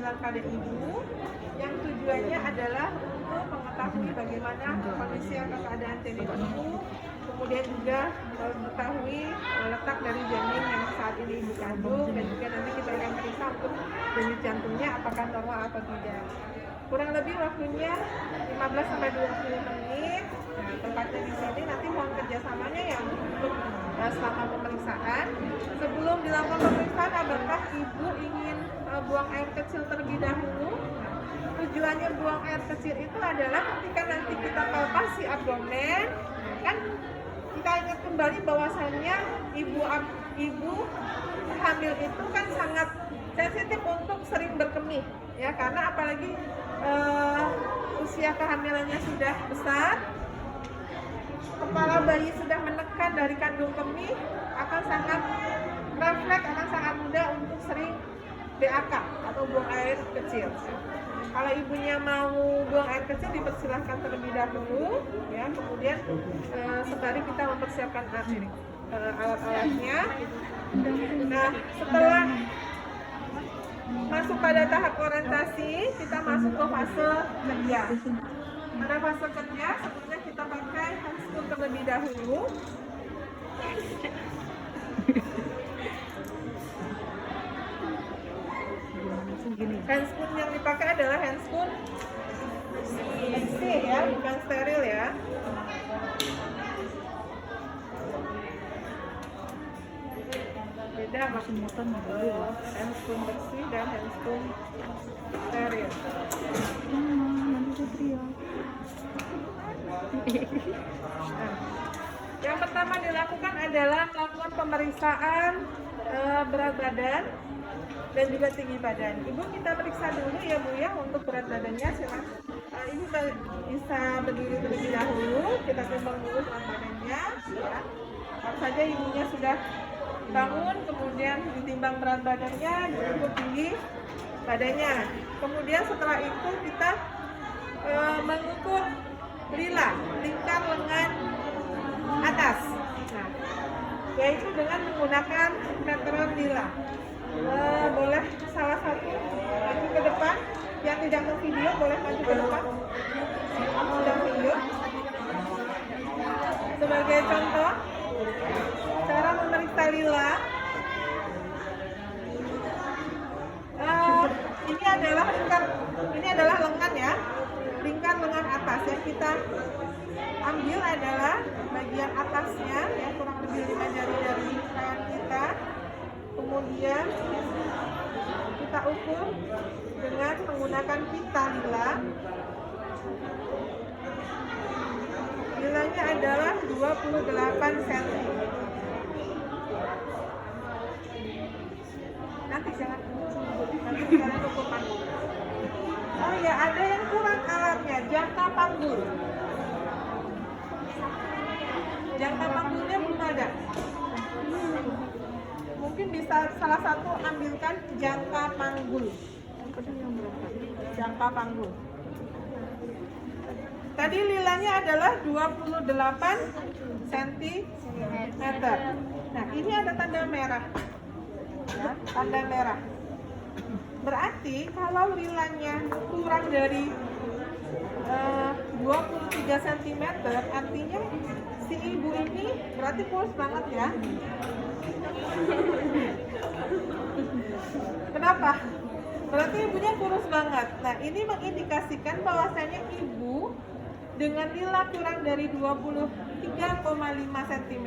kehamilan pada ibu yang tujuannya adalah untuk mengetahui bagaimana kondisi atau keadaan janin ibu, kemudian juga mengetahui letak dari janin yang saat ini ibu kandung, dan juga nanti kita akan periksa untuk denyut jantungnya apakah normal atau tidak. Kurang lebih waktunya 15-20 menit. Nah, tempatnya di sini, nanti mohon kerjasamanya yang untuk selama pemeriksaan. Sebelum dilakukan pemeriksaan, apakah ibu ingin buang air kecil terlebih dahulu? Tujuannya buang air kecil itu adalah ketika nanti kita palpasi abdomen, kan kita ingat kembali bahwasannya ibu hamil itu kan sangat sensitif untuk sering berkemih, ya, karena apalagi usia kehamilannya sudah besar, kepala bayi sudah menekan dari kandung kemih, akan sangat refleks, akan sangat mudah untuk sering BAK atau buang air kecil. Kalau ibunya mau buang air kecil, dipersilahkan terlebih dahulu, ya. Kemudian sembari kita mempersiapkan alat-alatnya. Nah, setelah masuk pada tahap orientasi, kita masuk ke fase kerja. Pada fase kerja, sebelumnya kita pakai handscoon terlebih dahulu. Handscoon yang dipakai adalah handscoon bersih, ya, bukan steril, ya. Beda handscoon bersih dan handscoon steril. Nah, yang pertama dilakukan adalah melakukan pemeriksaan berat badan dan juga tinggi badan. Ibu, kita periksa dulu ya Bu ya untuk berat badannya. Silakan. Ibu bisa berdiri terlebih dahulu. Kita timbang dulu berat badannya. Ya. Baru saja ibunya sudah bangun, kemudian ditimbang berat badannya, diukur tinggi badannya. Kemudian setelah itu kita mengukur lila, lingkar lengan atas. Nah, yaitu dengan menggunakan meteran lila. Boleh salah satu maju ke depan, yang tidak mau video boleh maju ke depan. Sedang video. Sebagai contoh, cara memeriksa lila. Ini adalah lengan, ya, lingkar lengan atas. Yang kita ambil adalah bagian atasnya, yang kurang lebih 5 jari dari tangan kita. Kemudian kita ukur dengan menggunakan pita lila. Lilanya adalah 28 cm. Nanti jangan ukur panggul. Oh ya, ada yang kurang alatnya, jangka panggul. Jangka panggulnya belum ada. Mungkin bisa salah satu ambilkan jangka panggul. Jangka panggul. Tadi lilanya adalah 28 cm. Nah, ini ada tanda merah. Ya, tanda merah. Berarti kalau lilanya kurang dari 23 cm, artinya si ibu ini berarti kurus banget, ya. Kenapa? Berarti ibunya kurus banget. Nah, ini mengindikasikan bahwasanya ibu dengan lila kurang dari 23,5 cm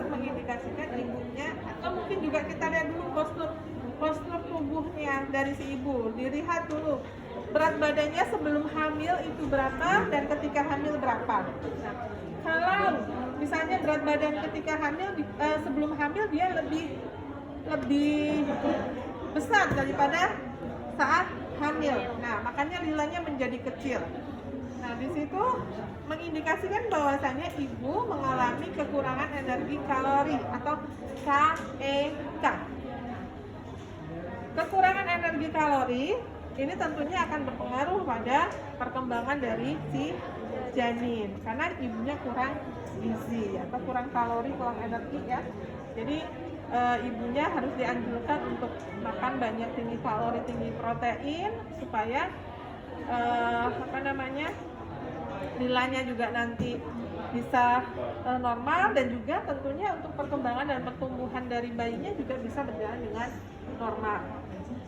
mengindikasikan ibunya, atau mungkin juga kita lihat dulu postur tubuhnya dari si ibu. Dilihat dulu berat badannya sebelum hamil itu berapa dan ketika hamil berapa. Nah, kalau misalnya berat badan ketika hamil sebelum hamil dia lebih besar daripada saat hamil. Nah, makanya lilanya menjadi kecil. Nah, di situ mengindikasikan bahwasanya ibu mengalami kekurangan energi kalori atau KEK. Kekurangan energi kalori ini tentunya akan berpengaruh pada perkembangan dari si janin, karena ibunya kurang gizi atau kurang kalori, kurang energi, ya. Jadi ibunya harus dianjurkan untuk makan banyak, tinggi kalori, tinggi protein, supaya nilainya juga nanti bisa normal, dan juga tentunya untuk perkembangan dan pertumbuhan dari bayinya juga bisa berjalan dengan normal.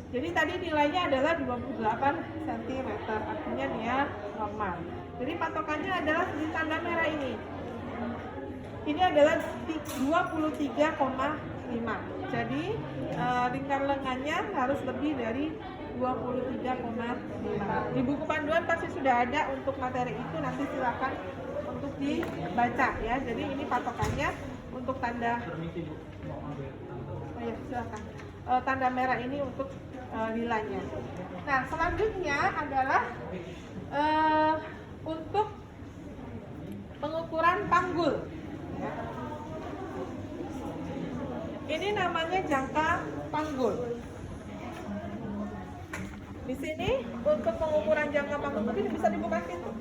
Jadi tadi nilainya adalah 28 cm, artinya dia normal. Jadi patokannya adalah di tanda merah ini. Ini adalah 23,5. Jadi lingkar lengannya harus lebih dari 23,5. Di buku panduan pasti sudah ada untuk materi itu, nanti silakan untuk dibaca ya. Jadi ini patokannya untuk tanda. Oh ya, silakan. Tanda merah ini untuk nilainya. Nah, selanjutnya adalah untuk pengukuran panggul. Ini namanya jangka panggul. Di sini untuk pengukuran jangka panggul, mungkin bisa dibuka pintu.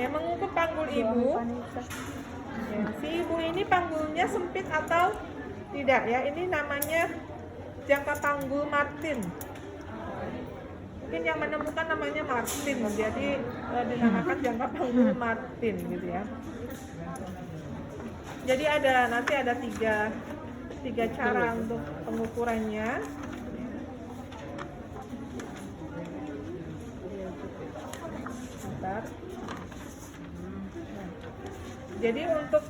Mengukur panggul ibu. Ya, si ibu ini panggulnya sempit atau tidak ya? Ini namanya jangka panggul Martin. Mungkin yang menemukan namanya Martin, jadi dinamakan jangka panggul Martin gitu ya. Jadi nanti ada tiga cara untuk pengukurannya. Bentar. Jadi untuk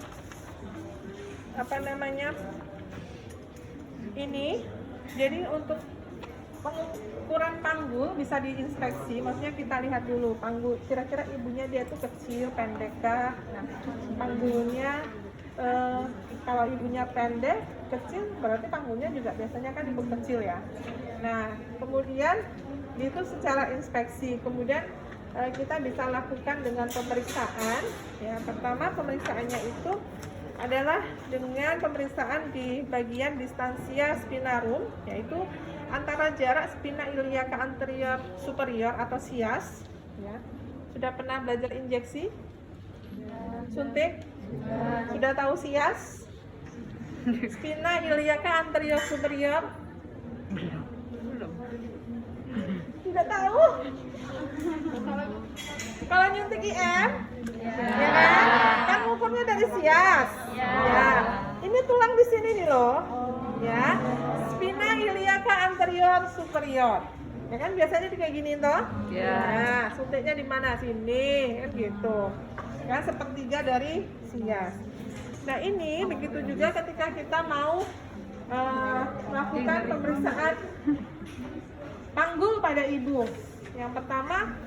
ini, jadi untuk pengukuran panggul bisa diinspeksi, maksudnya kita lihat dulu panggul, kira-kira ibunya dia tuh kecil, pendek kah. Nah, panggulnya kalau ibunya pendek, kecil, berarti panggulnya juga biasanya kan ibu kecil ya. Nah, kemudian itu secara inspeksi, kemudian kita bisa lakukan dengan pemeriksaan. Ya, pertama pemeriksaannya itu adalah dengan pemeriksaan di bagian distansia spinarum, yaitu antara jarak spina iliaca anterior superior atau SIAS. Ya. Sudah pernah belajar injeksi? Suntik? Sudah tahu SIAS? Spina iliaca anterior superior? Tidak tahu? Kalau nyuntik IM, ya kan ukurnya dari SIAS. Ya, ini tulang di sini nih loh, ya, spina iliaca anterior superior. Ya kan biasanya kayak gini toh. Nah, suntiknya di mana? Sini, kan gitu. Ya, sepertiga dari SIAS. Nah, ini begitu juga ketika kita mau melakukan pemeriksaan panggul pada ibu. Yang pertama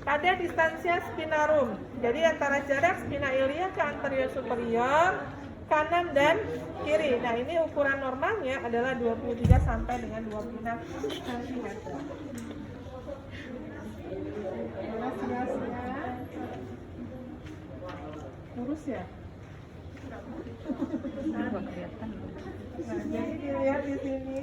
pada distansia spinarum, jadi antara jarak spina iliaca anterior superior kanan dan kiri. Nah, ini ukuran normalnya adalah 23 sampai dengan 26 cm. Lurus ya? Nah, jadi dilihat di sini.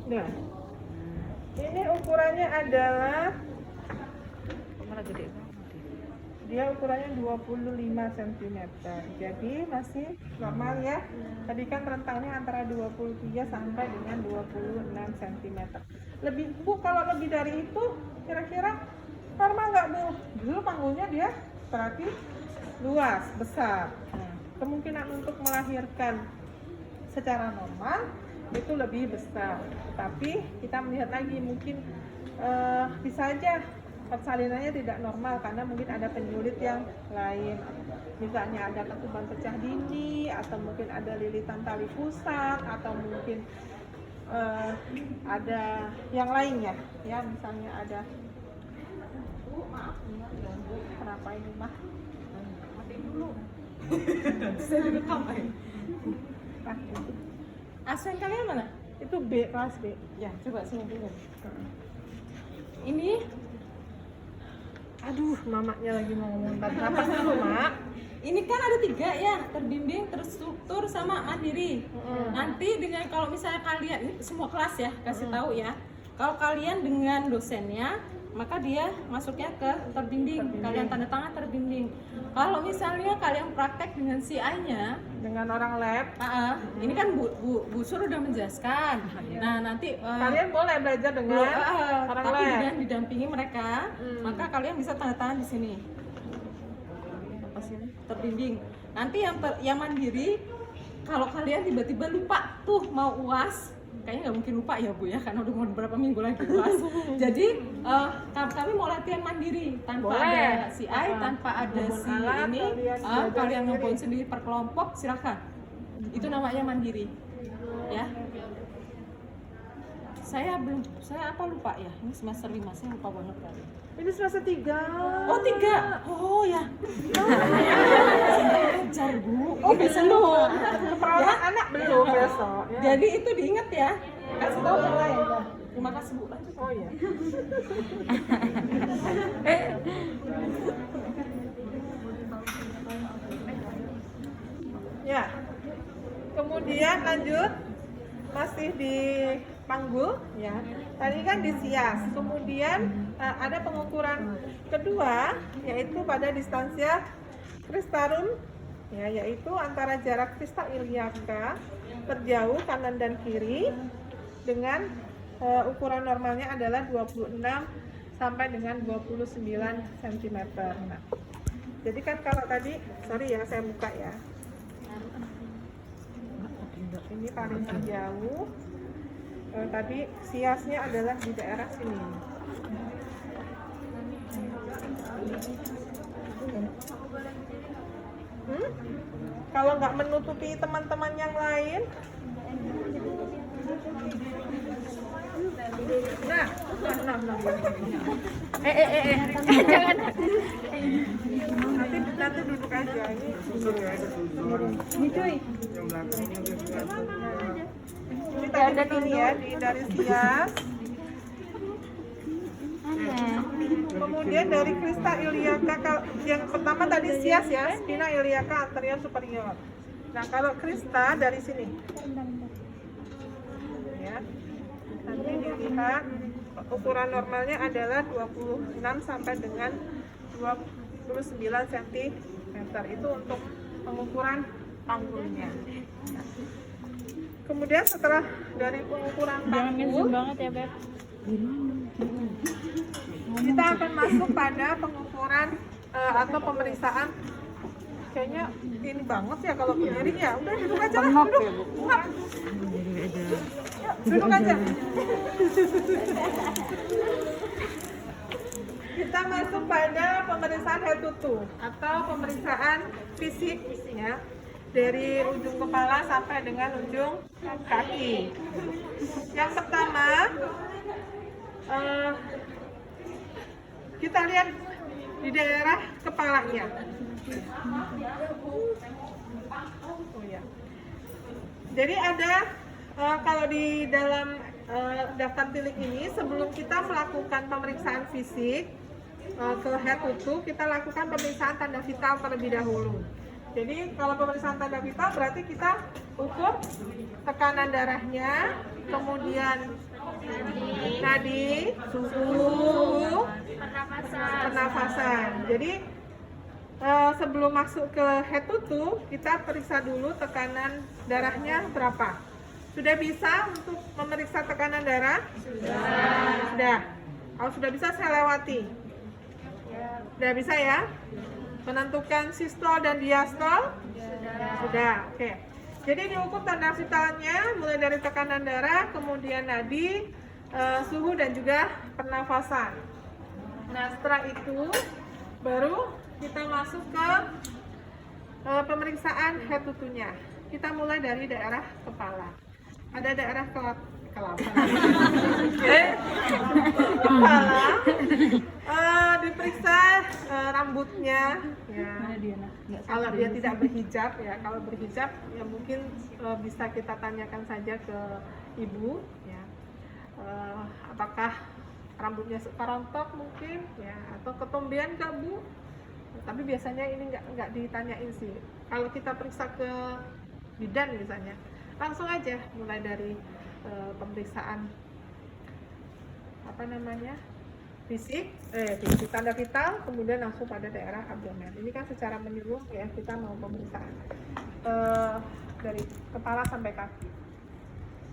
Nah, ini ukurannya adalah dia ukurannya 25 cm, jadi masih normal ya. Tadi kan rentangnya antara 23 sampai dengan 26 cm. Bu, kalau lebih dari itu kira-kira normal nggak Bu? Dulu panggulnya dia berarti luas, besar. Nah, kemungkinan untuk melahirkan secara normal itu lebih besar, tapi kita melihat lagi mungkin bisa aja persalinannya tidak normal karena mungkin ada penyulit yang lain, misalnya ada ketuban pecah dini, atau mungkin ada lilitan tali pusat, atau mungkin ada yang lainnya ya, misalnya ada Kenapa ini mah? Mati dulu. Saya direkam ya. Absen kalian mana? Itu B, kelas B. Ya, coba sini dulu. Ini, aduh, mamaknya lagi mau ngomong. Napas dulu, Mak. Ini kan ada 3 ya, terbimbing, terstruktur, sama mandiri. Nanti dengan kalau misalnya kalian, ini semua kelas ya, kasih tahu ya. Kalau kalian dengan dosennya, maka dia masuknya ke terbimbing. Kalian tanda tangan terbimbing. Kalau misalnya kalian praktek dengan CI-nya, Dengan orang lab, ini kan Bu Sur udah menjelaskan. Nah nanti kalian boleh belajar dengan orang tapi lab. dengan didampingi mereka, maka kalian bisa tanda tangan di sini. Apa sih ini? Terbimbing. Nanti yang mandiri, kalau kalian tiba-tiba lupa tuh mau UAS, kayaknya nggak mungkin lupa ya Bu ya, karena udah mau beberapa minggu lagi UAS. Jadi kami mau latihan mandiri tanpa ada CI, tanpa ada si alat, ini, kalian ngepoin sendiri per kelompok, silakan. Itu namanya mandiri, ya. Saya apa lupa ya? Ini semester 5, saya lupa banget kali. Ini semester 3. Oh 3, oh ya. Ajar Bu. Oh belum. Keperawatan anak belum besok. Ya. Jadi itu diingat ya. Kasih tahu yang lain. Terima kasih Bu. Lanjut. Oh iya. Ya. Kemudian lanjut masih di panggul ya. Tadi kan di sias. Kemudian ada pengukuran kedua yaitu pada distansia kristarum ya, yaitu antara jarak krista iliaka terjauh kanan dan kiri dengan ukuran normalnya adalah 26 sampai dengan 29 cm. Nah, jadi kan kalau tadi, sorry ya saya buka ya. Ini paling terjauh. Tadi siasnya adalah di daerah sini. Kalau nggak menutupi teman-teman yang lain, nah. Jangan. Nanti duduk aja ini. Ini cuy. Ini tadi ini ya, dari sias. Kemudian dari krista iliaka, yang pertama tadi sias ya, spina iliaka anterior superior. Nah kalau krista dari sini, ya, nanti dilihat ukuran normalnya adalah 26 sampai dengan 29 cm. Itu untuk pengukuran panggulnya. Kemudian setelah dari pengukuran panggul, banget ya Beb. kita akan masuk pada pengukuran atau pemeriksaan. Kayaknya ini banget ya kalau berdiri ya. Udah duduk aja lah, duduk. Duduk aja. Kita masuk pada pemeriksaan head to toe atau pemeriksaan fisik ya, dari ujung kepala sampai dengan ujung kaki. Yang pertama kita lihat di daerah kepalanya. Oh ya. Jadi ada kalau di dalam daftar tilik ini, sebelum kita melakukan pemeriksaan fisik ke head to toe, kita lakukan pemeriksaan tanda vital terlebih dahulu. Jadi kalau pemeriksaan tanda vital berarti kita ukur tekanan darahnya, kemudian nadi, suhu, pernafasan. Jadi sebelum masuk ke head to toe, kita periksa dulu tekanan darahnya berapa. Sudah bisa untuk memeriksa tekanan darah? Sudah. Kalau sudah bisa saya lewati. Sudah bisa ya? Menentukan sistol dan diastol? Sudah. Oke. Jadi diukur tanda vitalnya mulai dari tekanan darah, kemudian nadi, suhu dan juga pernafasan. Nah, setelah itu baru kita masuk ke pemeriksaan head to toe-nya. Kita mulai dari daerah kepala. Pada daerah kepala, diperiksa rambutnya, ya. Kalau dia tidak berhijab, ya. Kalau berhijab, ya mungkin bisa kita tanyakan saja ke ibu, ya. Apakah rambutnya separontok mungkin, ya, atau ketombean nggak Bu? Tapi biasanya ini nggak ditanyain sih. Kalau kita periksa ke bidan misalnya, langsung aja mulai dari pemeriksaan fisik tanda vital, kemudian langsung pada daerah abdomen. Ini kan secara menyeluruh ya, kita mau pemeriksaan dari kepala sampai kaki.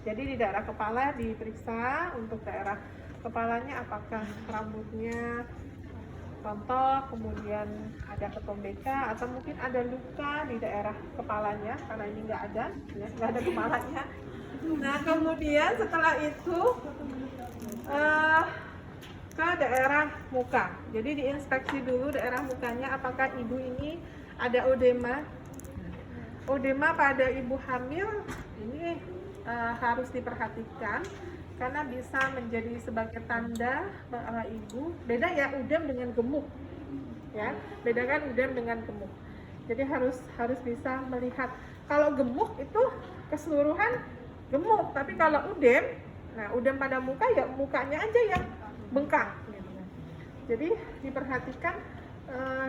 Jadi di daerah kepala diperiksa untuk daerah kepalanya apakah rambutnya rontok, kemudian ada ketombeka atau mungkin ada luka di daerah kepalanya, karena ini nggak ada kepalanya. Nah kemudian setelah itu ke daerah muka. Jadi diinspeksi dulu daerah mukanya apakah ibu ini ada odema. Odema pada ibu hamil ini harus diperhatikan karena bisa menjadi sebagai tanda bahwa ibu beda ya udem dengan gemuk, ya bedakan udem dengan gemuk. Jadi harus bisa melihat. Kalau gemuk itu keseluruhan gemuk, tapi kalau udem, nah udem pada muka ya mukanya aja yang bengkak. Gitu. Jadi diperhatikan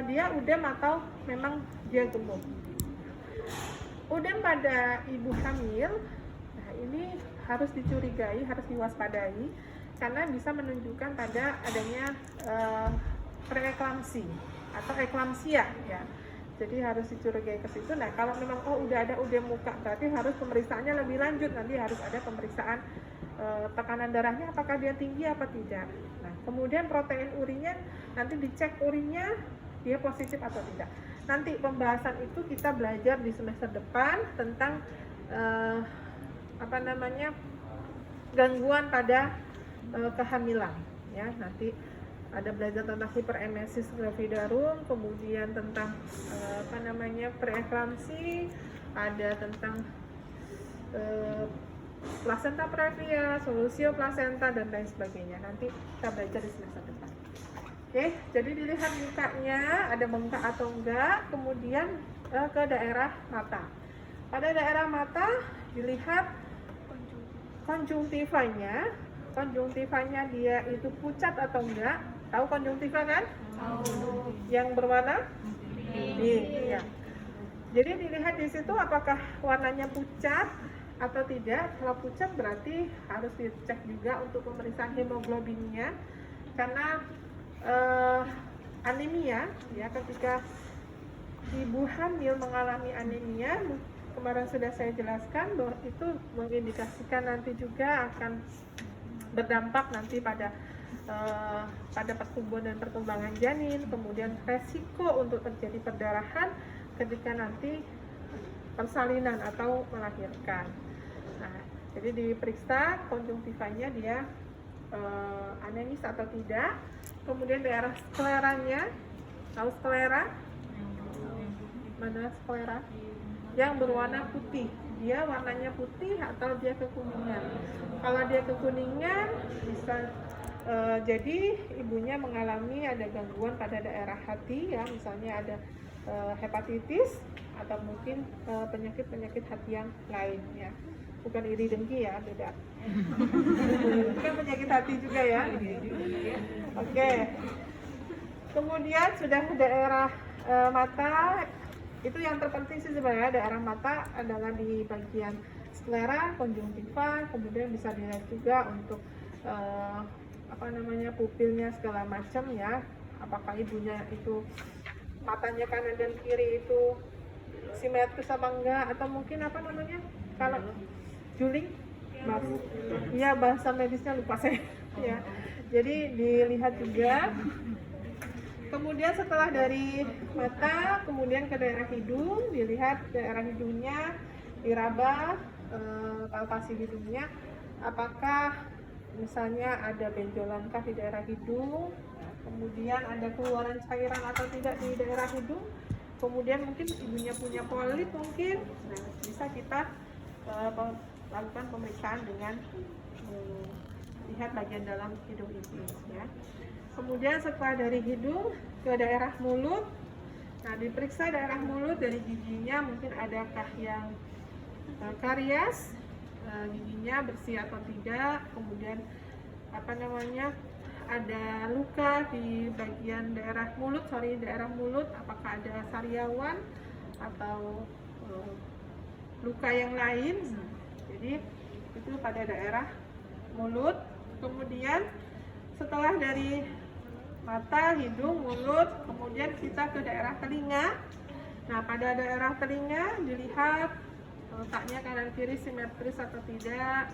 dia udem atau memang dia gemuk. Udem pada ibu hamil, nah ini harus dicurigai, harus diwaspadai karena bisa menunjukkan pada adanya preeklamsi atau eklamsia ya. Jadi harus dicurigai ke situ. Nah, kalau memang udah ada udem muka berarti harus pemeriksaannya lebih lanjut. Nanti harus ada pemeriksaan tekanan darahnya apakah dia tinggi apa tidak. Nah, kemudian protein urinnya nanti dicek urinnya dia positif atau tidak. Nanti pembahasan itu kita belajar di semester depan tentang gangguan pada kehamilan ya. Nanti ada belajar tentang hiperemesis gravidarum, kemudian tentang preeklamsi, ada tentang placenta previa, solusio placenta dan lain sebagainya. Nanti kita belajar di semester depan. Oke, jadi dilihat mukanya ada bengkak atau enggak, kemudian ke daerah mata. Pada daerah mata dilihat konjungtivanya dia itu pucat atau enggak. Tahu konjungtiva kan? Yang berwarna pink ya. Jadi dilihat di situ apakah warnanya pucat atau tidak. Kalau pucat berarti harus dicek juga untuk pemeriksaan hemoglobinnya karena anemia ya, ketika ibu hamil mengalami anemia kemarin sudah saya jelaskan bahwa itu mengindikasikan nanti juga akan berdampak nanti pada pertumbuhan dan perkembangan janin, kemudian resiko untuk terjadi perdarahan ketika nanti persalinan atau melahirkan. Nah, jadi diperiksa konjungtivanya dia anemis atau tidak, kemudian daerah skleranya, tahu sklera? Mana sklera? Yang berwarna putih, dia warnanya putih atau dia kekuningan. Kalau dia kekuningan bisa jadi ibunya mengalami ada gangguan pada daerah hati ya, misalnya ada hepatitis atau mungkin penyakit hati yang lain ya. Bukan iri dengki ya, beda. Bukan penyakit hati juga ya. Oke. Kemudian sudah daerah mata, itu yang terpenting sih sebenarnya daerah mata adalah di bagian sklera, konjungtiva, kemudian bisa dilihat juga untuk pupilnya segala macam ya. Apakah ibunya itu matanya kanan dan kiri itu simetris apa enggak, atau mungkin kalau juling, bahasa medisnya lupa saya ya. Jadi dilihat juga. Kemudian setelah dari mata, kemudian ke daerah hidung, dilihat daerah hidungnya, diraba, palpasi hidungnya, apakah misalnya ada benjolankah di daerah hidung, kemudian ada keluaran cairan atau tidak di daerah hidung, kemudian mungkin ibunya punya polip mungkin, nah bisa kita lakukan pemeriksaan dengan lihat bagian dalam hidung ibu ya. Kemudian setelah dari hidung ke daerah mulut, nah diperiksa daerah mulut dari giginya mungkin adakah yang karies, giginya bersih atau tidak, kemudian ada luka di bagian daerah mulut, apakah ada sariawan atau luka yang lain. Jadi itu pada daerah mulut. Kemudian setelah dari mata, hidung, mulut, kemudian kita ke daerah telinga. Nah, pada daerah telinga dilihat letaknya kanan kiri simetris atau tidak.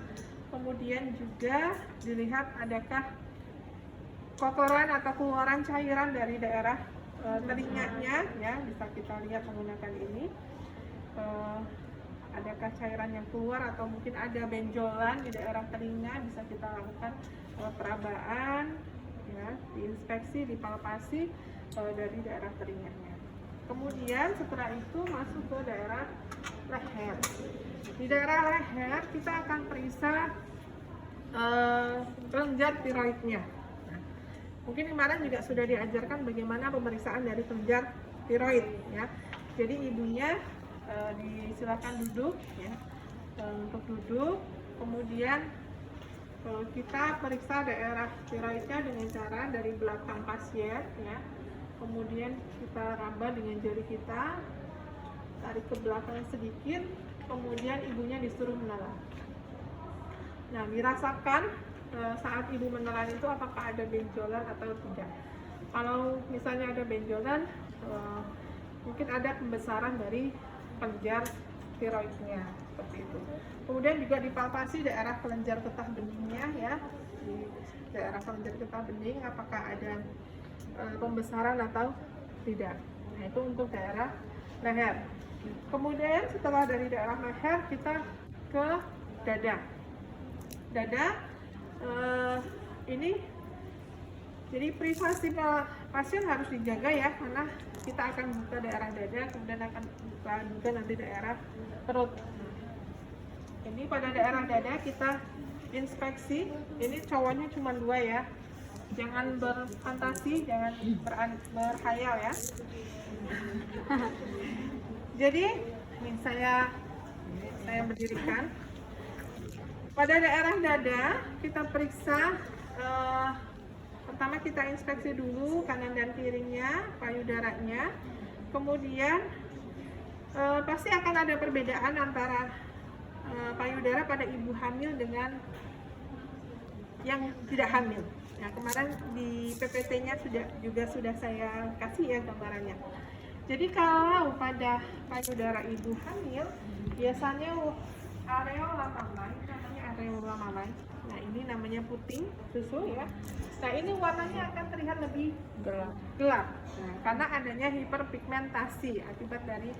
Kemudian juga dilihat adakah kotoran atau keluaran cairan dari daerah telinganya ya, bisa kita lihat menggunakan ini. Adakah cairan yang keluar atau mungkin ada benjolan di daerah telinga, bisa kita lakukan perabaan ya, diinspeksi, dipalpasi dari daerah telinganya. Kemudian setelah itu masuk ke daerah leher. Di daerah leher kita akan periksa kelenjar tiroidnya. Nah, mungkin kemarin juga sudah diajarkan bagaimana pemeriksaan dari kelenjar tiroid ya. Jadi ibunya disilakan duduk ya, untuk duduk. Kemudian kita periksa daerah tiroidnya dengan cara dari belakang pasien ya. Kemudian kita raba dengan jari kita, tarik ke belakang sedikit, kemudian ibunya disuruh menelan. Nah, dirasakan saat ibu menelan itu apakah ada benjolan atau tidak. Kalau misalnya ada benjolan, mungkin ada pembesaran dari kelenjar tiroidnya, seperti itu. Kemudian juga dipalpasi daerah kelenjar getah beningnya ya, di daerah kelenjar getah bening apakah ada pembesaran atau tidak. Nah, itu untuk daerah leher. Kemudian setelah dari daerah leher kita ke dada. Dada ini jadi privasi pasien harus dijaga ya, karena kita akan buka daerah dada, kemudian akan buka juga nanti daerah perut. Jadi pada daerah dada kita inspeksi. Ini cowoknya cuma 2 ya, jangan berfantasi, jangan berhayal ya. Jadi ini saya berdirikan. Pada daerah dada kita periksa, pertama kita inspeksi dulu kanan dan kirinya, payudaranya. Kemudian pasti akan ada perbedaan antara payudara pada ibu hamil dengan yang tidak hamil. Nah, kemarin di PPT-nya sudah saya kasih ya gambarannya. Jadi kalau pada payudara ibu hamil biasanya areola mamai, namanya areola mamai. Nah, ini namanya puting susu ya. Nah, ini warnanya akan terlihat lebih gelap. Nah, karena adanya hiperpigmentasi akibat dari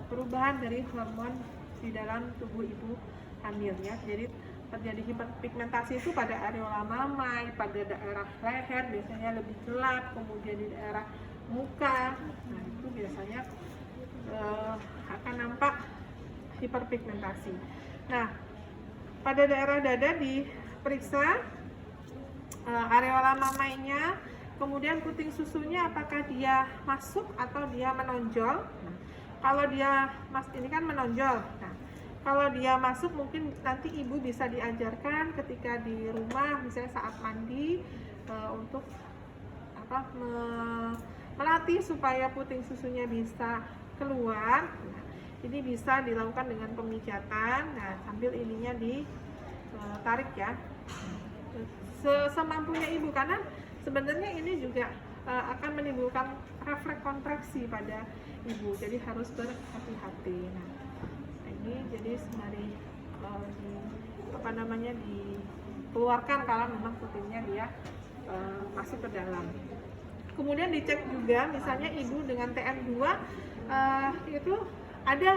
perubahan dari hormon di dalam tubuh ibu hamil ya. Jadi terjadi hiperpigmentasi itu pada areola mamai, pada daerah leher biasanya lebih gelap, kemudian di daerah muka, nah itu biasanya akan nampak hiperpigmentasi. Nah, pada daerah dada diperiksa areola mamainya, kemudian puting susunya apakah dia masuk atau dia menonjol. Nah, kalau dia ini kan menonjol. Nah, kalau dia masuk mungkin nanti ibu bisa diajarkan ketika di rumah misalnya saat mandi untuk melatih supaya puting susunya bisa keluar. Nah, ini bisa dilakukan dengan pemijatan. Nah, sambil ininya ditarik ya, semampunya ibu, karena sebenarnya ini juga akan menimbulkan refleks kontraksi pada ibu, jadi harus berhati-hati. Nah, ini jadi sembari dikeluarkan kalau memang putingnya dia masuk ke dalam. Kemudian dicek juga misalnya ibu dengan TM2 itu ada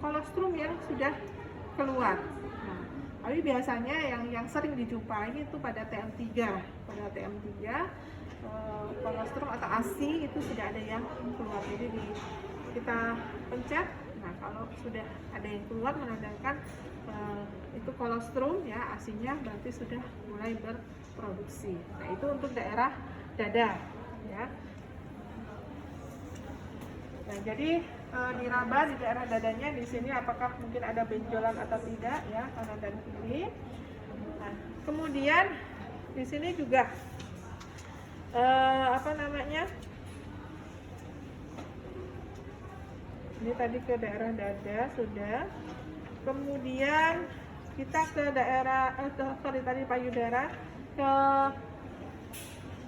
kolostrum yang sudah keluar. Nah, tapi biasanya yang sering dijumpai itu pada TM3. Pada TM3 kolostrum atau ASI itu sudah ada yang keluar. Jadi kita pencet. Nah, kalau sudah ada yang keluar menandakan itu kolostrum ya, ASI-nya berarti sudah mulai berproduksi. Nah, itu untuk daerah dada ya. Nah, jadi diraba di daerah dadanya di sini apakah mungkin ada benjolan atau tidak ya, kanan dan kiri. Nah, kemudian di sini juga apa namanya? Ini tadi ke daerah dada sudah. Kemudian kita ke daerah tadi payudara, ke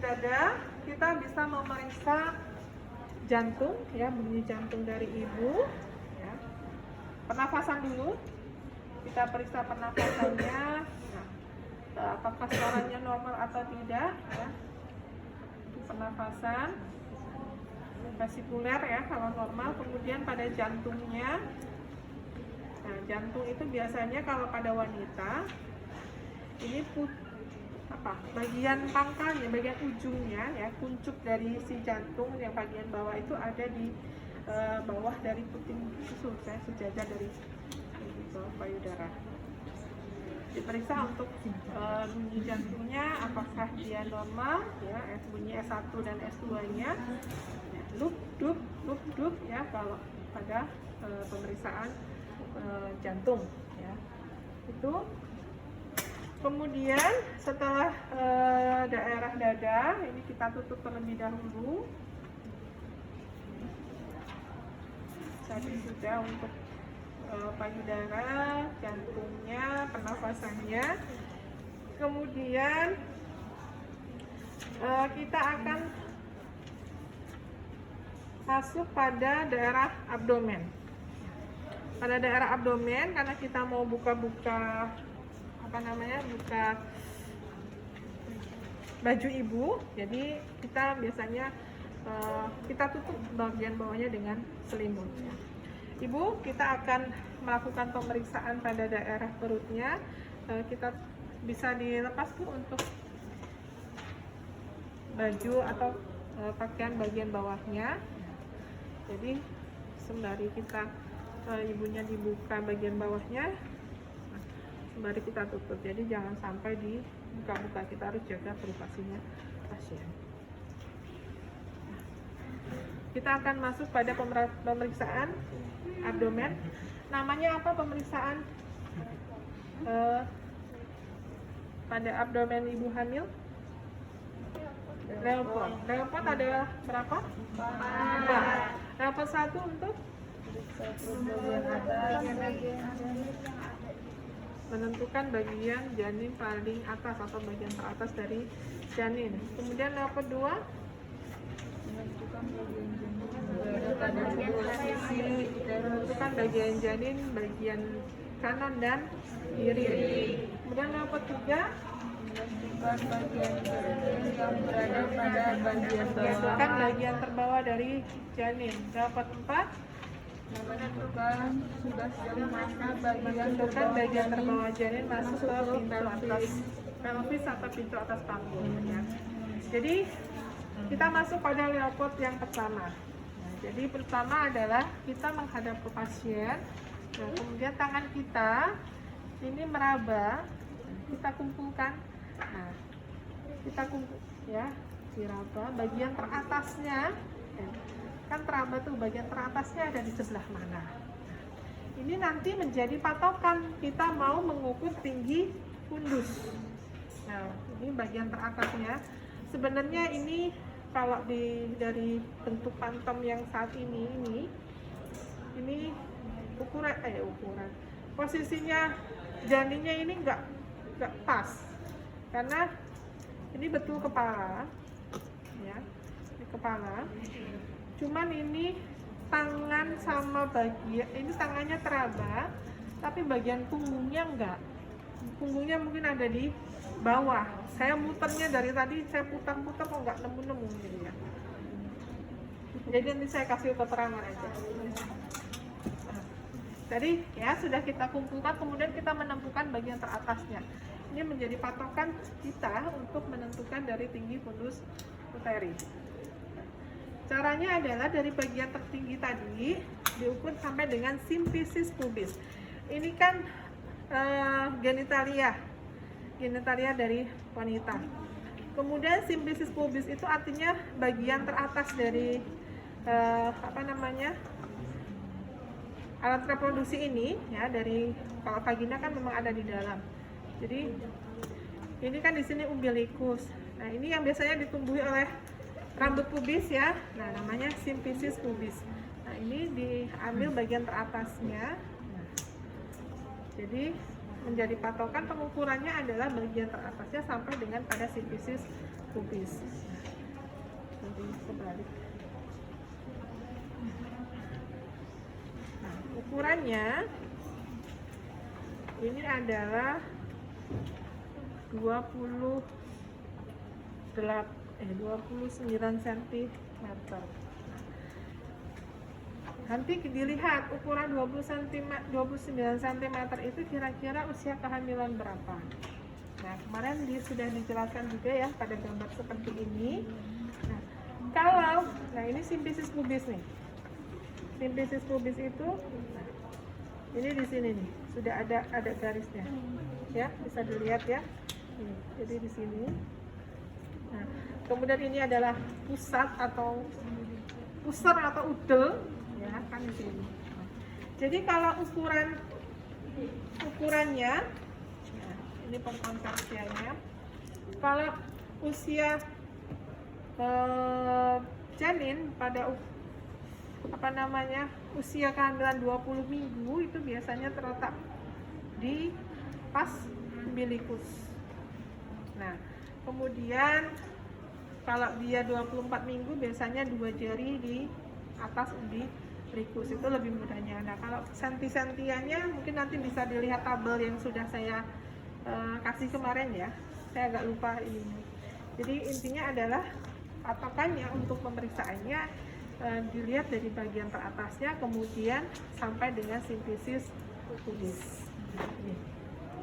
dada kita bisa memeriksa jantung ya, bunyi jantung dari ibu ya. Pernafasan dulu, kita periksa pernafasannya. Nah, apakah suaranya normal atau tidak ya. Pernafasan vesikuler ya kalau normal. Kemudian pada jantungnya, nah jantung itu biasanya kalau pada wanita ini bagian pangkalnya, bagian ujungnya ya, kuncup dari si jantung yang bagian bawah itu ada di bawah dari puting susu ya, sejajar dari payudara. Diperiksa untuk bunyi jantungnya apakah dia normal ya, bunyi S1 dan S2 nya ya, lup dup ya kalau pada pemeriksaan jantung ya. Itu kemudian setelah daerah dada ini kita tutup terlebih dahulu. Tadi sudah untuk payudara, jantungnya, pernafasannya. Kemudian kita akan masuk pada daerah abdomen. Pada daerah abdomen karena kita mau buka-buka buka baju ibu, jadi kita biasanya kita tutup bagian bawahnya dengan selimut. Ibu, kita akan melakukan pemeriksaan pada daerah perutnya. Kita bisa dilepas Bu untuk baju atau pakaian bagian bawahnya. Jadi sembari kita ibunya dibuka bagian bawahnya, sembari kita tutup. Jadi jangan sampai dibuka-buka, kita harus jaga privasinya pasien. Kita akan masuk pada pemeriksaan abdomen. Namanya apa pemeriksaan pada abdomen ibu hamil? Leopard. Leopard ada berapa? 4. Leopard 1 untuk menentukan bagian janin paling atas atau bagian teratas dari janin. Kemudian leopard 2 menentukan bagian janin bagian kanan dan kiri. Kemudian leopard 3 menentukan bagian janin yang berada pada bagian bawah, menentukan bagian terbawah dari janin. Leopard 4 menentukan sudah sejauh mana bagian terbawah janin masuk ke pintu atas pelvis atau pintu atas panggul ya. Jadi kita masuk pada leopard yang pertama. Nah, jadi pertama adalah kita menghadap ke pasien. Nah, kemudian tangan kita ini meraba, kita kumpulkan. Nah, kita kumpul ya, diraba bagian teratasnya. Ya. Kan teraba tuh bagian teratasnya ada di sebelah mana. Ini nanti menjadi patokan kita mau mengukur tinggi fundus. Nah, ini bagian teratasnya. Sebenarnya ini kalau dari bentuk pantom yang saat ini ukuran posisinya janinnya ini nggak pas karena ini betul kepala ya, ini kepala. Cuman ini tangan sama bagian ini tangannya teraba, tapi bagian punggungnya enggak. Punggungnya mungkin ada di bawah. Saya muternya dari tadi, saya putar-putar kok nggak nemu-nemu gitu ya. Jadi nanti saya kasih keterangan aja. Tadi ya sudah kita kumpulkan, kemudian kita menentukan bagian teratasnya. Ini menjadi patokan kita untuk menentukan dari tinggi fundus uteri. Caranya adalah dari bagian tertinggi tadi diukur sampai dengan simfisis pubis. Ini kan genitalia dari wanita. Kemudian simfisis pubis itu artinya bagian teratas dari alat reproduksi ini, ya, dari kalau vagina kan memang ada di dalam. Jadi ini kan di sini umbilikus. Nah, ini yang biasanya ditumbuhi oleh rambut pubis, ya. Nah, namanya simfisis pubis. Nah, ini diambil bagian teratasnya. Nah, jadi menjadi patokan pengukurannya adalah bagian teratasnya sampai dengan pada simfisis pubis. Nanti kebalik. Nah, ukurannya ini adalah 29 cm. Nanti dilihat ukuran 29 cm itu kira-kira usia kehamilan berapa. Nah, kemarin sudah dijelaskan juga ya pada gambar seperti ini. Nah, ini simfisis pubis nih. Simfisis pubis itu, nah, ini di sini nih sudah ada garisnya, ya, bisa dilihat ya. Jadi di sini. Nah, kemudian ini adalah pusar atau udel, ya kan di sini. Jadi kalau ukurannya, nah, ini pengkonversiannya. Kalau usia janin pada usia kehamilan 20 minggu itu biasanya terletak di pas umbilikus. Nah, kemudian kalau dia 24 minggu biasanya 2 jari di atas umbilikus, itu lebih mudahnya. Nah, kalau senti-sentiannya mungkin nanti bisa dilihat tabel yang sudah saya kasih kemarin ya. Saya agak lupa ini. Jadi intinya adalah patokannya untuk pemeriksaannya dilihat dari bagian teratasnya, kemudian sampai dengan simfisis pubis.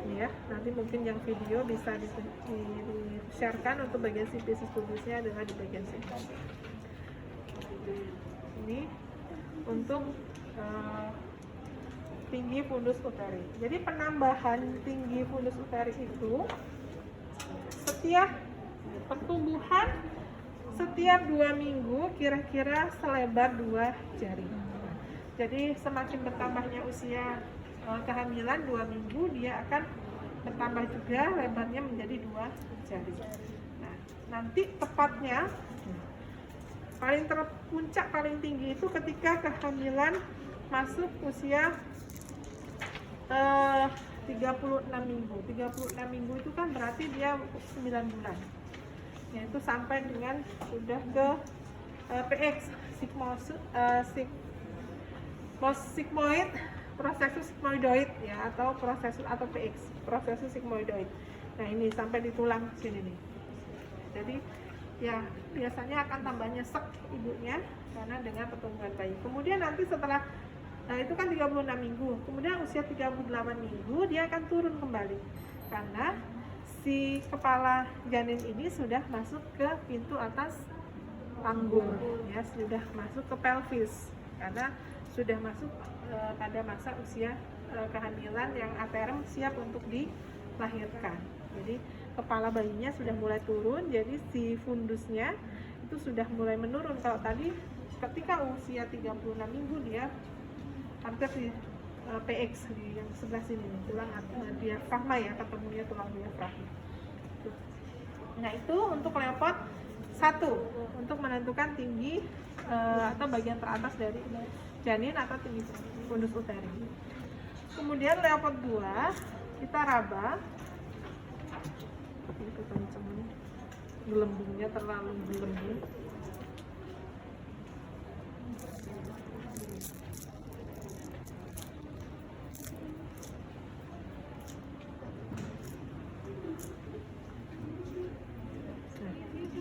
Ini ya, nanti mungkin yang video bisa di-sharekan untuk bagian simfisis pubisnya adalah di bagian sini. Ini untuk tinggi fundus uteri. Jadi penambahan tinggi fundus uteri itu setiap pertumbuhan setiap 2 minggu kira-kira selebar 2 jari. Jadi semakin bertambahnya usia kehamilan 2 minggu, dia akan bertambah juga lebarnya menjadi 2 jari. Nah, nanti tepatnya puncak paling tinggi itu ketika kehamilan masuk usia 36 minggu. 36 minggu itu kan berarti dia 9 bulan. Yaitu sampai dengan sudah ke PX, sigmoid, prosesus sigmoidoid ya, atau PX, prosesus sigmoidoid. Nah, ini sampai di tulang sini nih. Jadi ya biasanya akan tambah nyesek ibunya karena dengan pertumbuhan bayi. Kemudian nanti setelah itu kan 36 minggu, kemudian usia 38 minggu dia akan turun kembali karena si kepala janin ini sudah masuk ke pintu atas panggul, ya, sudah masuk ke pelvis karena sudah masuk pada masa usia kehamilan yang aterem siap untuk dilahirkan. Jadi kepala bayinya sudah mulai turun, jadi si fundusnya itu sudah mulai menurun. Kalau tadi ketika usia 36 minggu dia hampir di PX di yang sebelah sini nih, tulang diafragma ya, ketemunya tulang diafragma. Nah, itu untuk leopard 1 untuk menentukan tinggi atau bagian teratas dari janin atau tinggi fundus uteri. Kemudian leopard 2 kita raba. Ini kenceng, gelembungnya terlalu gelembung.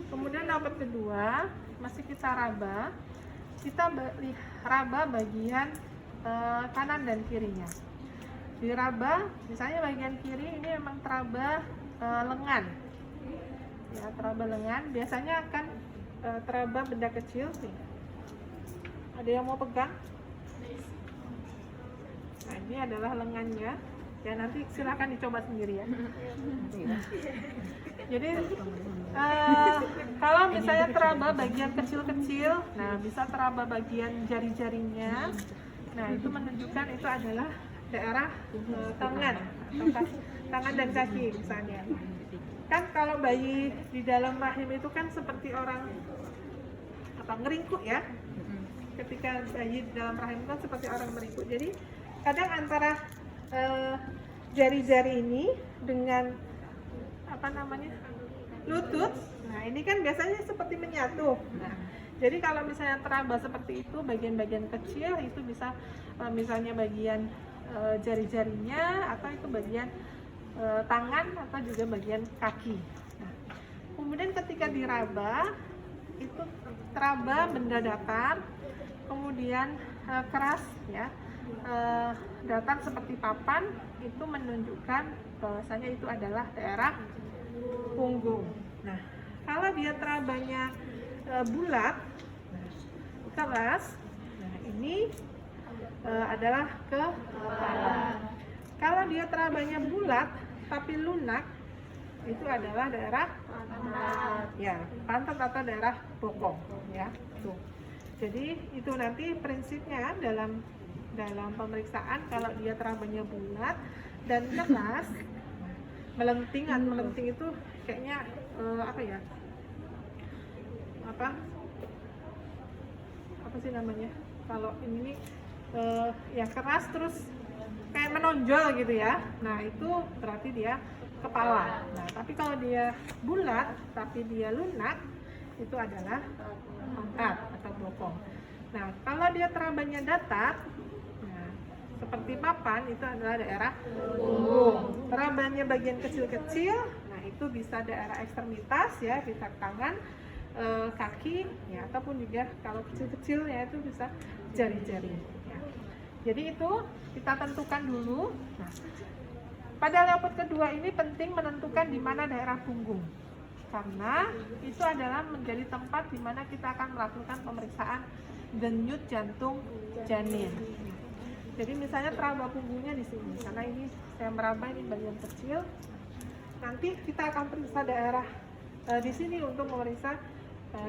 Kemudian leopard kedua masih kita raba bagian kanan dan kirinya. Diraba, misalnya bagian kiri ini memang teraba lengan, ya, teraba lengan. Biasanya akan teraba benda kecil sih. Ada yang mau pegang? ini adalah lengannya. Ya nanti silakan dicoba sendiri ya. Jadi kalau misalnya teraba bagian kecil-kecil, nah bisa teraba bagian jari-jarinya. Nah itu menunjukkan itu adalah daerah tangan atau tangan dan kaki misalnya. Kan kalau bayi di dalam rahim itu kan seperti orang ngeringkuk ya. Ketika bayi di dalam rahim kan seperti orang meringkuk. Jadi kadang antara jari-jari ini dengan lutut, nah ini kan biasanya seperti menyatu. Nah, jadi kalau misalnya teraba seperti itu, bagian-bagian kecil itu bisa misalnya bagian jari-jarinya atau itu bagian tangan atau juga bagian kaki. Nah, kemudian ketika diraba itu teraba benda datar, kemudian keras ya, datar seperti papan, itu menunjukkan bahwasanya itu adalah daerah punggung. Nah, kalau dia terabanya bulat, keras, nah ini adalah kepala. Kalau dia terabanya bulat tapi lunak, itu adalah daerah pantat atau daerah bokong ya. Tuh. Jadi itu nanti prinsipnya dalam pemeriksaan, kalau dia terabanya bulat dan keras, melenting itu kayaknya apa sih namanya, kalau ini ya keras terus kayak menonjol gitu ya, nah itu berarti dia kepala. Nah tapi kalau dia bulat tapi dia lunak, itu adalah pantat atau bokong. Nah kalau dia terabanya datar, nah, seperti papan, itu adalah daerah punggung. Terabanya bagian kecil-kecil, nah itu bisa daerah ekstremitas ya, bisa tangan, kaki ya, ataupun juga kalau kecil-kecilnya itu bisa jari-jari ya. Jadi itu kita tentukan dulu. Nah, pada leopard kedua ini penting menentukan di mana daerah punggung, karena itu adalah menjadi tempat di mana kita akan melakukan pemeriksaan denyut jantung janin. Jadi misalnya teraba punggungnya di sini, karena ini saya meraba ini bagian kecil. Nanti kita akan periksa daerah di sini untuk memeriksa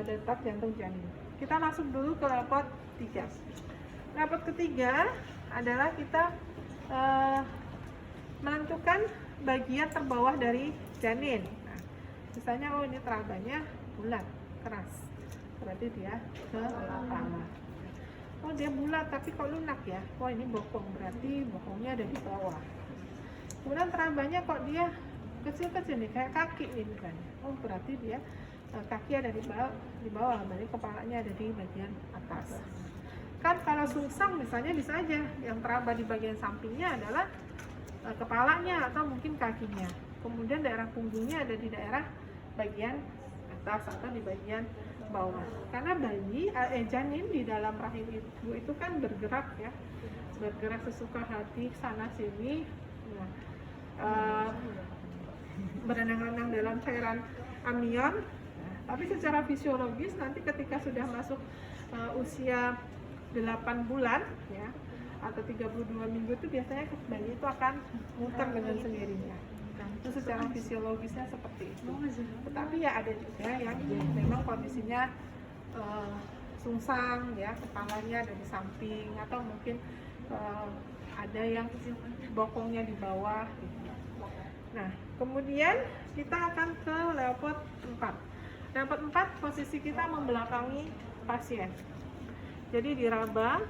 detak jantung janin. Kita masuk dulu ke leopard 3. Leopard ketiga adalah kita menentukan bagian terbawah dari janin. Nah, misalnya ini terabanya bulat, keras, berarti dia ke kepala. Oh dia bulat tapi kok lunak ya, oh ini bokong, berarti bokongnya ada di bawah. Kemudian terabanya kok dia kecil-kecil nih, kayak kaki nih misalnya, oh berarti dia kaki ada di bawah, berarti kepalanya ada di bagian atas. Kan kalau sungsang misalnya bisa aja yang teraba di bagian sampingnya adalah kepalanya atau mungkin kakinya, kemudian daerah punggungnya ada di daerah bagian atas atau di bagian bawah. Karena bayi janin di dalam rahim ibu itu kan bergerak ya, bergerak sesuka hati sana sini, berenang-renang dalam cairan amnion. Tapi secara fisiologis nanti ketika sudah masuk usia 8 bulan ya, atau 32 minggu itu biasanya bayi itu akan muter dengan sendirinya. Nah, itu secara fisiologisnya seperti itu. Tetapi ya ada juga yang memang kondisinya sungsang ya, kepalanya ada di samping, atau mungkin ada yang bokongnya di bawah gitu. Nah, kemudian kita akan ke leopard 4. Leopard 4 posisi kita membelakangi pasien. Jadi diraba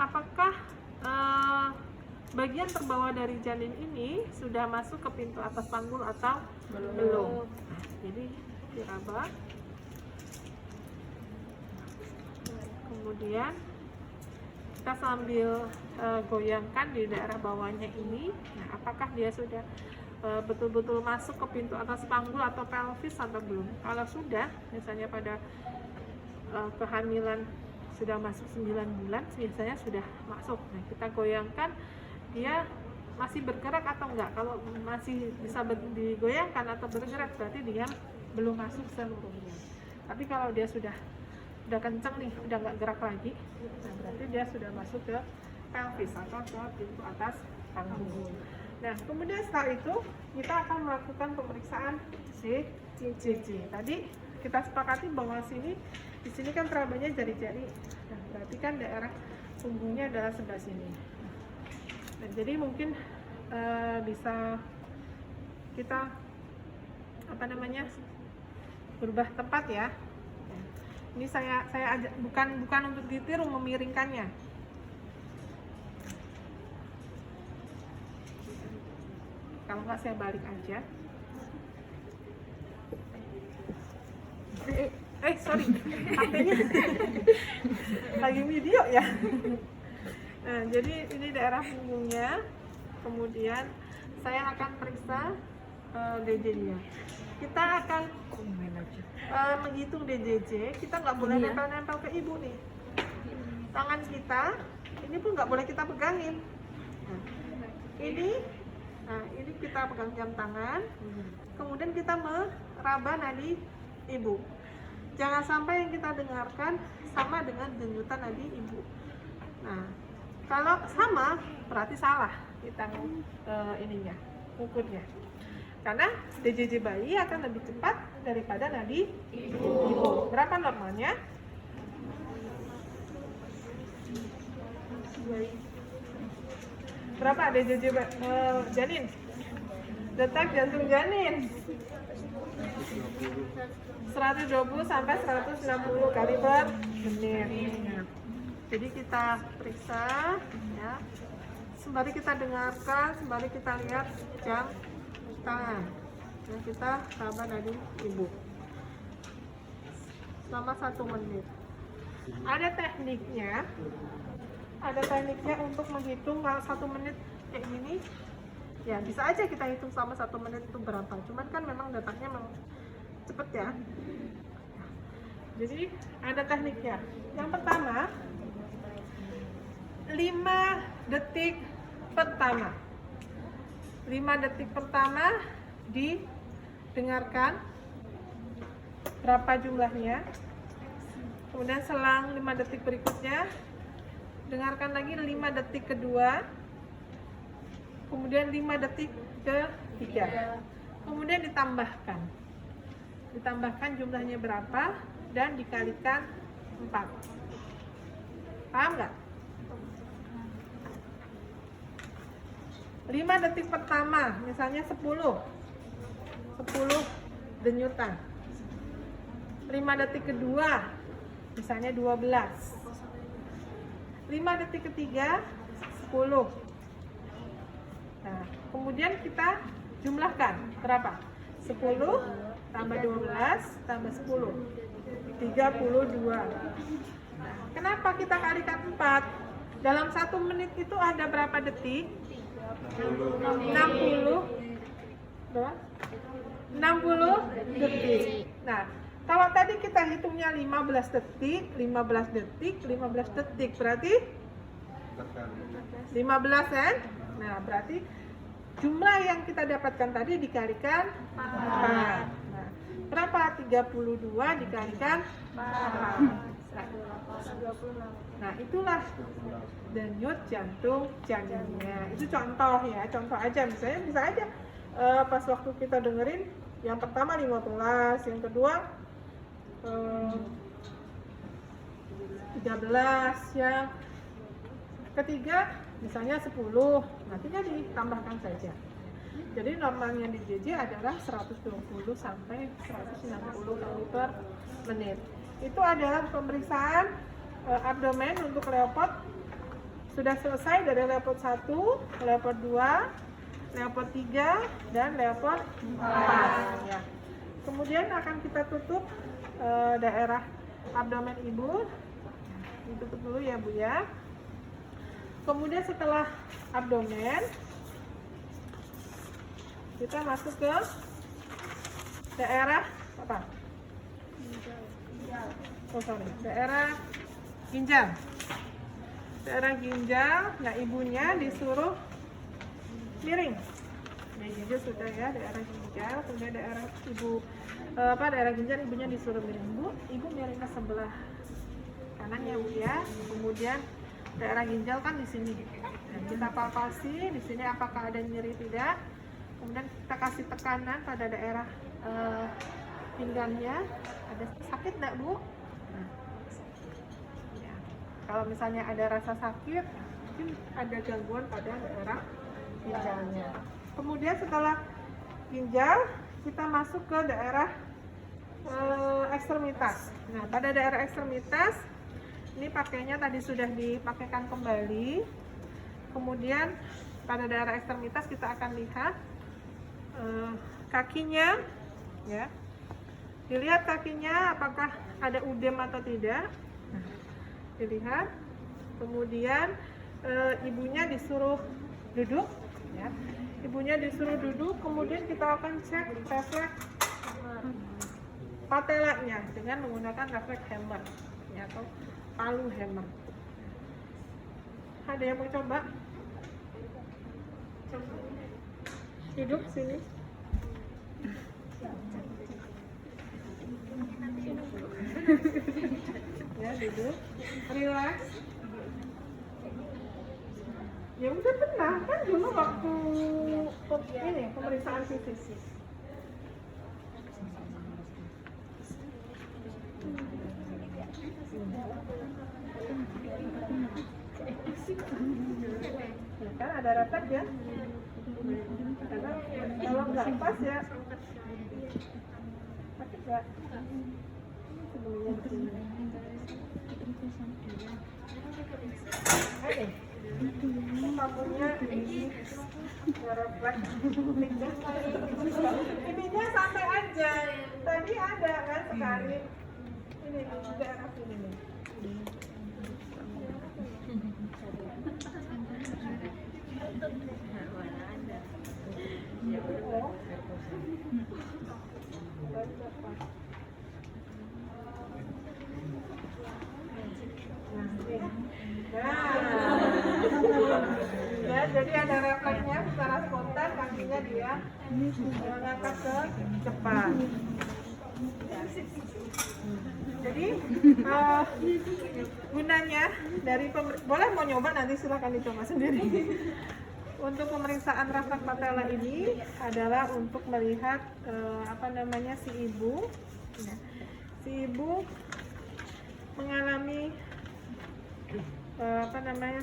apakah bagian terbawah dari janin ini sudah masuk ke pintu atas panggul atau belum. Jadi diraba, kemudian kita sambil goyangkan di daerah bawahnya ini. Nah, apakah dia sudah betul-betul masuk ke pintu atas panggul atau pelvis atau belum. Kalau sudah, misalnya pada kehamilan sudah masuk 9 bulan, biasanya sudah masuk. Nah, kita goyangkan dia masih bergerak atau enggak. Kalau masih bisa digoyangkan atau bergerak, berarti dia belum masuk seluruhnya. Tapi kalau dia sudah udah kencang nih, udah nggak gerak lagi, nah berarti dia sudah masuk ke pelvis atau ke pintu atas panggung. Nah, kemudian setelah itu kita akan melakukan pemeriksaan CCG. Tadi kita sepakati bahwa di sini kan terabanya jari-jari. Nah, berarti kan daerah punggungnya adalah sebelah sini. Nah, jadi mungkin bisa kita berubah tempat ya. Ini saya ajak, bukan untuk ditiru memiringkannya. Kalau nggak saya balik aja. Sorry, HP-nya lagi video ya. Nah, jadi ini daerah punggungnya. Kemudian saya akan periksa DJJ-nya. Kita akan menghitung DJJ. Kita nggak boleh nempel-nempel ke ibu nih. Tangan kita ini pun nggak boleh kita pegangin. Nah, ini kita pegang jam tangan. Kemudian kita meraba nadi ibu. Jangan sampai yang kita dengarkan sama dengan denyutan nadi ibu. Nah, kalau sama berarti salah kita ukurnya. Karena DJJ bayi akan lebih cepat daripada nadi ibu. Berapa normalnya? Berapa DJJ janin? Detak jantung janin 120 sampai 160 kali per menit. Jadi kita periksa ya. Sembari kita dengarkan, sembari kita lihat jam tangan. Dan kita raba nadi ibu selama 1 menit. Ada tekniknya untuk menghitung kalau 1 menit kayak gini. Ya bisa aja kita hitung selama 1 menit itu berapa. Cuman kan memang detaknya memang cepet ya. Jadi ada tekniknya. Yang pertama 5 detik pertama. 5 detik pertama didengarkan berapa jumlahnya. Kemudian selang 5 detik berikutnya dengarkan lagi 5 detik kedua. Kemudian 5 detik ketiga. Kemudian ditambahkan jumlahnya berapa dan dikalikan 4. Paham nggak? 5 detik pertama misalnya 10 denyutan. 5 detik kedua misalnya 12. 5 detik ketiga 10. Nah, kemudian kita jumlahkan berapa? 10 tambah 12 tambah 10 32. Kenapa kita kalikan 4? Dalam 1 menit itu ada berapa detik? 60 detik. Nah, kalau tadi kita hitungnya 15 detik, berarti 15 kan? Nah, berarti jumlah yang kita dapatkan tadi dikalikan 4. Nah, berapa? 32 dikalikan 4. Nah, itulah denyut jantung janinnya. Itu contoh ya, contoh aja. Misalnya bisa aja pas waktu kita dengerin yang pertama 15, yang kedua 13, yang ketiga misalnya 10. Nah, tinggal ditambahkan saja. Jadi normalnya di JJ adalah 120 sampai 160 kali per menit. Itu adalah pemeriksaan abdomen untuk Leopard. Sudah selesai dari Leopard 1, Leopard 2, Leopard 3, dan Leopard 4 ya. Kemudian akan kita tutup daerah abdomen ibu. Ditutup dulu ya Bu ya. Kemudian setelah abdomen kita masuk ke daerah apa? Daerah ginjal. Daerah ginjal, nah ibunya disuruh miring. Nah, ginjal sudah ya, daerah ginjal, kemudian daerah ginjal ibunya disuruh miring. Ibu miring ke sebelah kanan ya Bu ya. Kemudian daerah ginjal kan di sini. Dan kita palpasi di sini apakah ada nyeri tidak. Kemudian kita kasih tekanan pada daerah pinggangnya. Ada sakit enggak Bu? Nah, ya. Kalau misalnya ada rasa sakit, mungkin ada gangguan pada daerah ginjalnya. Kemudian setelah ginjal, kita masuk ke daerah ekstremitas. Nah, pada daerah ekstremitas ini pakainya tadi sudah dipakaikan kembali. Kemudian pada daerah ekstremitas kita akan lihat kakinya, ya. Dilihat kakinya apakah ada udem atau tidak. Nah, dilihat. Kemudian ibunya disuruh duduk, ya. Ibunya disuruh duduk, kemudian kita akan cek refleks patelanya dengan menggunakan refleks hammer, ya, atau palu hammer. Ada yang mau coba? Coba. Duduk sini. Ya, duduk. Relax. Ya udah pernah kan dulu waktu ini pemeriksaan fisik. Ya kan ada refleks ya. Karena kalau nggak pas ya sakit nggak? Sebelumnya di sini. Oke. Sabunnya ini refleks. Ininya santai aja. Tadi ada kan sekali. Ini di daerah sini nih. Ya, jadi ada refleksnya secara spontan, kakinya dia ngangkat ke depan. Jadi gunanya dari boleh mau nyoba nanti silahkan dicoba sendiri. Untuk pemeriksaan refleks patella ini adalah untuk melihat si ibu, ya. Si ibu mengalami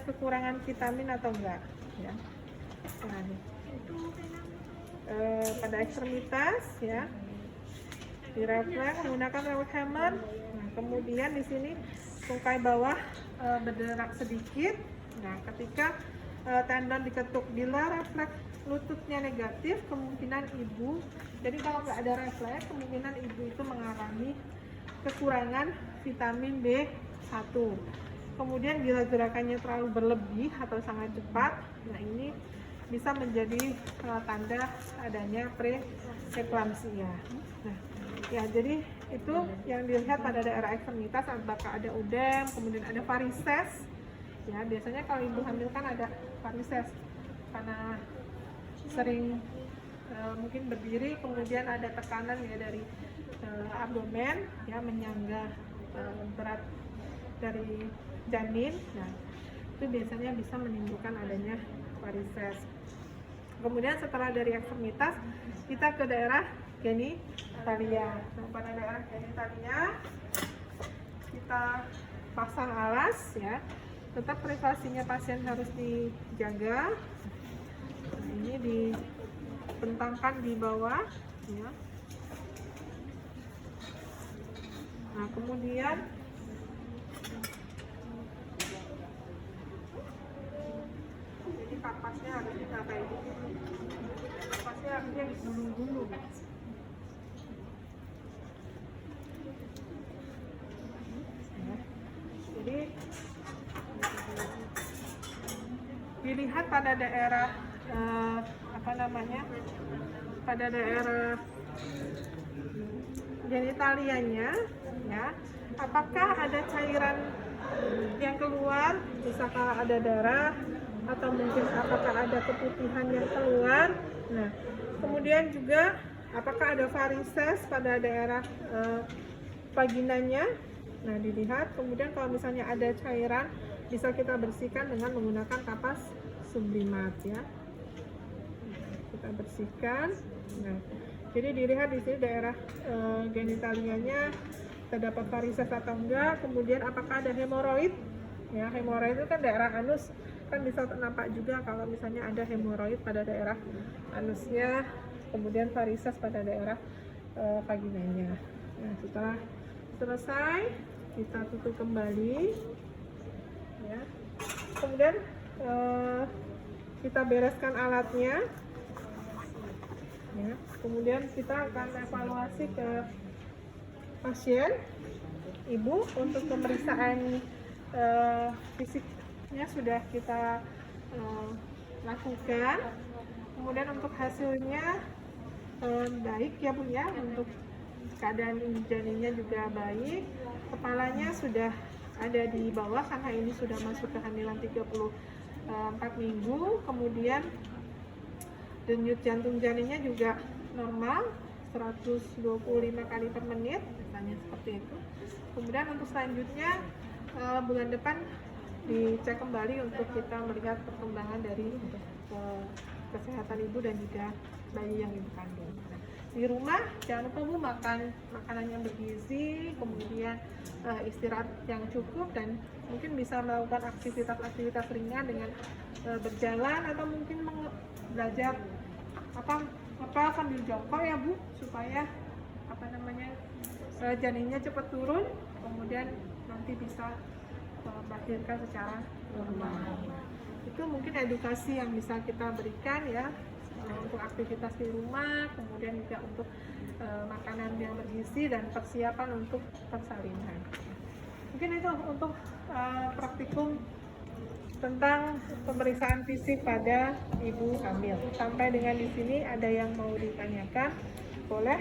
kekurangan vitamin atau enggak, ya. Nah, pada ekstremitas, ya, di refleks menggunakan refleks hammer. Nah, kemudian di sini tungkai bawah bergerak sedikit. Nah, ketika tendon diketuk, bila refleks lututnya negatif, kemungkinan ibu, jadi kalau nggak ada refleks, kemungkinan ibu itu mengalami kekurangan vitamin B1. Kemudian bila gerakannya terlalu berlebih atau sangat cepat, nah ini bisa menjadi tanda adanya preeklamsia. Nah, ya, jadi itu yang dilihat pada daerah ekstremitas, apakah ada udem, kemudian ada varises. Ya, biasanya kalau ibu hamil kan ada varises karena sering mungkin berdiri, kemudian ada tekanan ya dari abdomen, ya, menyangga berat dari janin. Nah, itu biasanya bisa menimbulkan adanya varises. Kemudian setelah dari ekstremitas kita ke daerah genitalia. Nah, pada daerah genitalia kita pasang alas, ya. Tetap privasinya pasien harus dijaga. Nah, ini dibentangkan di bawah, ya. Nah, kemudian jadi kapasnya harus dicapai. Kapasnya harusnya digulung-gulung. Jadi dilihat pada daerah pada daerah genitalianya, ya, apakah ada cairan yang keluar, misalkan ada darah atau mungkin apakah ada keputihan yang keluar. Nah, kemudian juga apakah ada varises pada daerah vaginanya, Nah, dilihat. Kemudian kalau misalnya ada cairan, bisa kita bersihkan dengan menggunakan kapas sublimat ya. Kita bersihkan. Nah, jadi dilihat di sini daerah genitalianya terdapat varises atau enggak. Kemudian apakah ada hemoroid? Ya, hemoroid itu kan daerah anus, kan bisa nampak juga kalau misalnya ada hemoroid pada daerah anusnya, kemudian varises pada daerah vaginanya. Nah, setelah selesai kita tutup kembali ya. Kemudian kita bereskan alatnya ya. Kemudian kita akan evaluasi ke pasien ibu untuk pemeriksaan fisiknya sudah kita lakukan. Kemudian untuk hasilnya baik ya Bu ya, untuk keadaan janinnya juga baik, kepalanya sudah ada di bawah karena ini sudah masuk kehamilan 34 minggu. Kemudian denyut jantung janinnya juga normal 125 kali per menit, misalnya seperti itu. Kemudian untuk selanjutnya bulan depan dicek kembali untuk kita melihat perkembangan dari kesehatan ibu dan juga bayi yang ibu kandung. Di rumah jangan lupa Bu makan makanan yang bergizi, kemudian istirahat yang cukup, dan mungkin bisa melakukan aktivitas-aktivitas ringan dengan berjalan atau mungkin belajar apa sambil jongkok ya Bu, supaya janinnya cepat turun, kemudian nanti bisa melahirkan secara normal. Itu mungkin edukasi yang bisa kita berikan ya untuk aktivitas di rumah, kemudian juga untuk makanan yang bergizi dan persiapan untuk persalinan. Mungkin itu untuk praktikum tentang pemeriksaan fisik pada ibu hamil. Sampai dengan di sini ada yang mau ditanyakan, boleh?